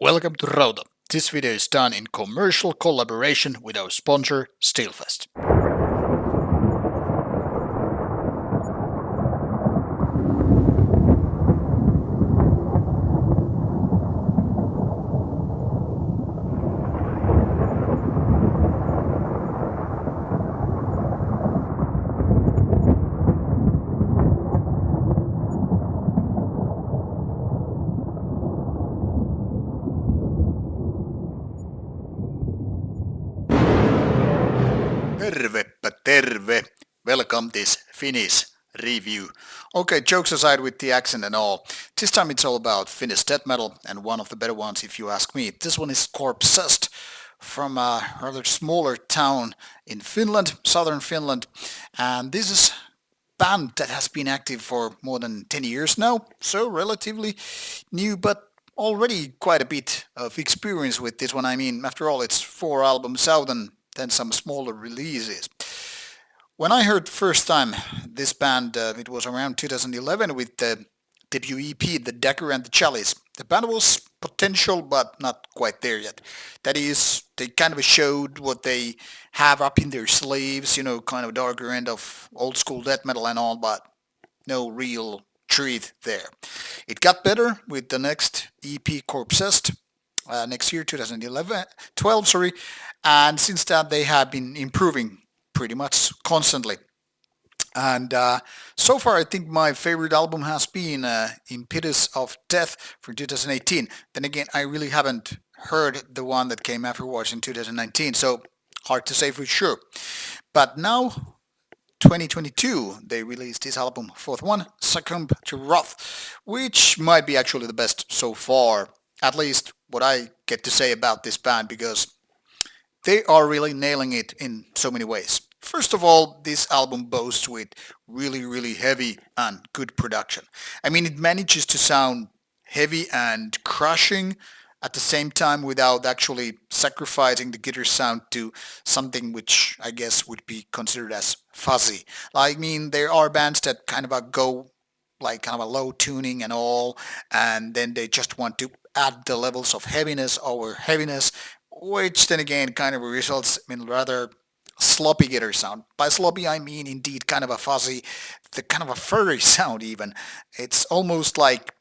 Welcome to Rauta. This video is done in commercial collaboration with our sponsor, Steelfest. Tervepä terve. Welcome this Finnish review. Okay, jokes aside with the accent and all, this time it's all about Finnish death metal and one of the better ones if you ask me. This one is Corpsessed from a rather smaller town in Finland, southern Finland, and this is a band that has been active for more than 10 years now, so relatively new, but already quite a bit of experience with this one. I mean, after all, it's 4 albums out and then some smaller releases. When I heard the first time this band, it was around 2011 with the debut EP, The Dagger and the Chalice. The band was potential, but not quite there yet. That is, they kind of showed what they have up in their sleeves, kind of darker end of old school death metal and all, but no real treat there. It got better with the next EP, Corpsessed, next year, 2012, sorry, and since that they have been improving pretty much constantly. And so far, I think my favorite album has been Impetus of Death from 2018. Then again, I really haven't heard the one that came afterwards in 2019, so hard to say for sure. But now, 2022, they released this album, fourth one, Succumb to Wrath, which might be actually the best so far, at least what I get to say about this band, because they are really nailing it in so many ways. First of all, this album boasts with really heavy and good production. I mean, it manages to sound heavy and crushing at the same time without actually sacrificing the guitar sound to something which I guess would be considered as fuzzy. Like, I mean, there are bands that kind of go like kind of a low tuning and all, and then they just want to add the levels of heaviness over heaviness, which then again kind of results in rather sloppy guitar sound. By sloppy, I mean indeed kind of a fuzzy, the kind of a furry sound even. It's almost like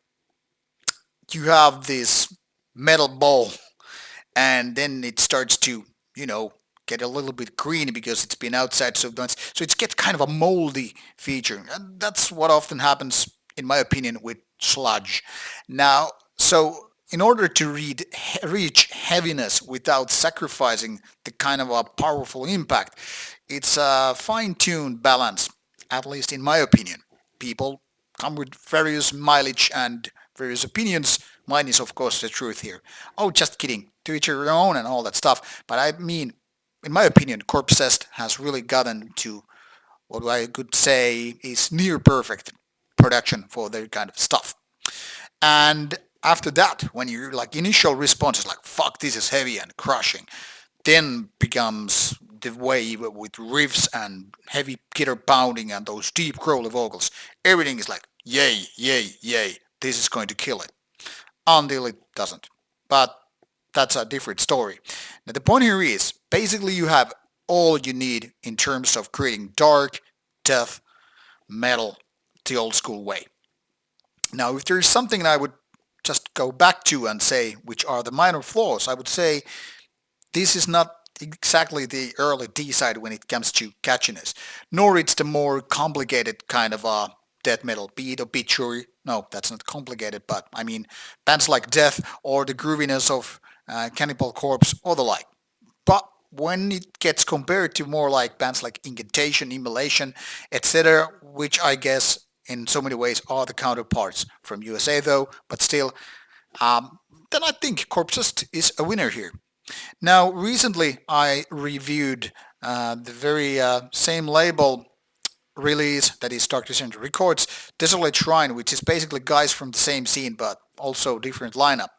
you have this metal ball and then it starts to, get a little bit green because it's been outside so much. So it gets kind of a moldy feature. And that's what often happens, in my opinion, with sludge. Now, so in order to reach heaviness without sacrificing the kind of a powerful impact, it's a fine-tuned balance, at least in my opinion. People come with various mileage and various opinions. Mine is, of course, the truth here. Oh, just kidding. To each your own and all that stuff. But I mean, in my opinion, Corpsessed has really gotten to what I could say is near perfect production for their kind of stuff. And after that, when your like initial response is like, fuck, this is heavy and crushing, then becomes the wave with riffs and heavy guitar pounding and those deep growly vocals. Everything is like, yay, yay, yay, this is going to kill it. Until it doesn't. But that's a different story. Now the point here is, basically you have all you need in terms of creating dark, death, metal, the old school way. Now if there's something I would just go back to and say which are the minor flaws, I would say this is not exactly the early D-side when it comes to catchiness, nor it's the more complicated kind of death metal, be it Obituary. No, that's not complicated, but I mean bands like Death or the grooviness of Cannibal Corpse or the like. But when it gets compared to more like bands like Incantation, Immolation, etc., which I guess in so many ways are the counterparts from USA though, but still, then I think Corpsessed is a winner here. Now, recently I reviewed the very same label release that is Dark Descent Records, Desolate Shrine, which is basically guys from the same scene but also different lineup.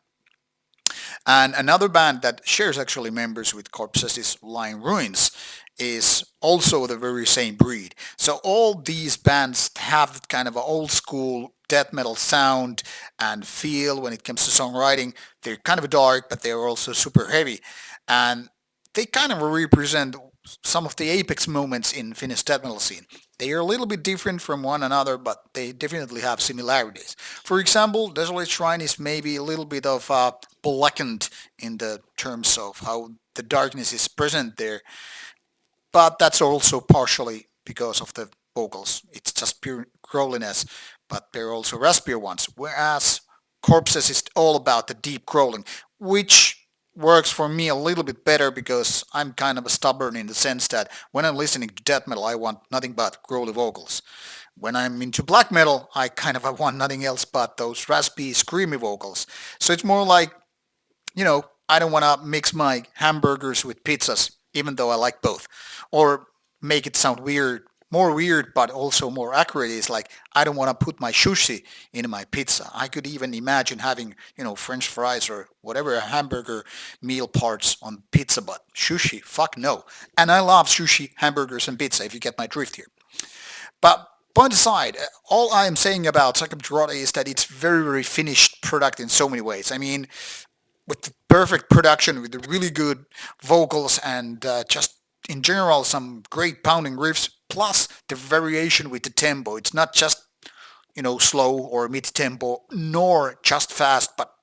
And another band that shares actually members with Corpsessed is Lying Ruins, is also the very same breed. So all these bands have kind of an old school death metal sound and feel when it comes to songwriting. They're kind of dark, but they're also super heavy. And they kind of represent some of the apex moments in Finnish death metal scene. They are a little bit different from one another, but they definitely have similarities. For example, Desolate Shrine is maybe a little bit of blackened in the terms of how the darkness is present there, but that's also partially because of the vocals. It's just pure growliness, but there are also raspier ones. Whereas Corpses is all about the deep growling, which works for me a little bit better because I'm kind of stubborn in the sense that when I'm listening to death metal, I want nothing but growly vocals. When I'm into black metal, I kind of want nothing else but those raspy, screamy vocals. So it's more like, I don't want to mix my hamburgers with pizzas, even though I like both. Or make it sound weird, more weird, but also more accurate is like, I don't want to put my sushi in my pizza. I could even imagine having, French fries or whatever hamburger meal parts on pizza, but sushi, fuck no. And I love sushi, hamburgers, and pizza, if you get my drift here. But point aside, all I am saying about Succumb to Rauta is that it's very, very finished product in so many ways. I mean, with the perfect production, with the really good vocals, and just in general some great pounding riffs, plus the variation with the tempo. It's not just slow or mid tempo, nor just fast, but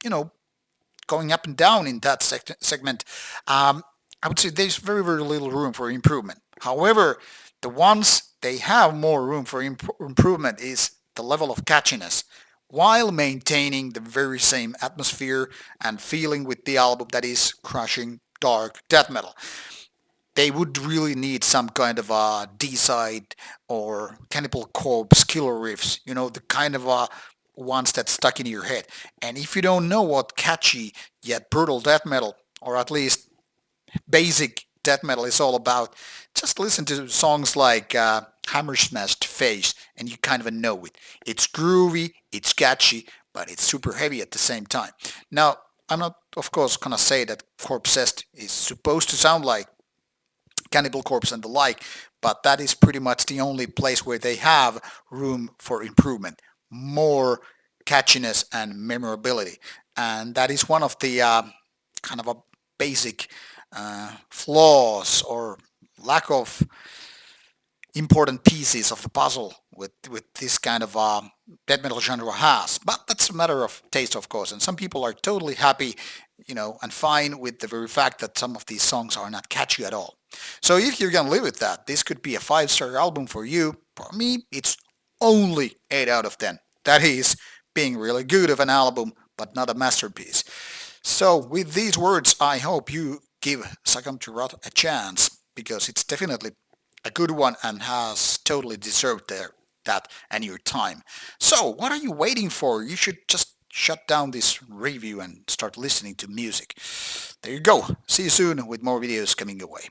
going up and down in that segment. I would say there's very, very little room for improvement. However, the ones they have more room for improvement is the level of catchiness, while maintaining the very same atmosphere and feeling with the album that is crushing dark death metal. They would really need some kind of a D-side or Cannibal Corpse killer riffs, the kind of ones that stuck in your head. And if you don't know what catchy yet brutal death metal, or at least basic death metal is all about, just listen to songs like Hammer Smashed Face and you kind of know it. It's groovy, it's catchy, but it's super heavy at the same time. Now, I'm not, of course, gonna say that Corpsessed is supposed to sound like Cannibal Corpse and the like, but that is pretty much the only place where they have room for improvement, more catchiness and memorability, and that is one of the kind of a basic flaws or lack of important pieces of the puzzle with this kind of death metal genre has. But that's a matter of taste, of course, and some people are totally happy, and fine with the very fact that some of these songs are not catchy at all. So if you're gonna live with that, this could be a 5-star album for you. For me, it's only 8 out of 10. That is being really good of an album, but not a masterpiece. So with these words, I hope you give Succumb to Rot a chance, because it's definitely a good one and has totally deserved that and your time. So what are you waiting for? You should just shut down this review and start listening to music. There you go. See you soon with more videos coming your way.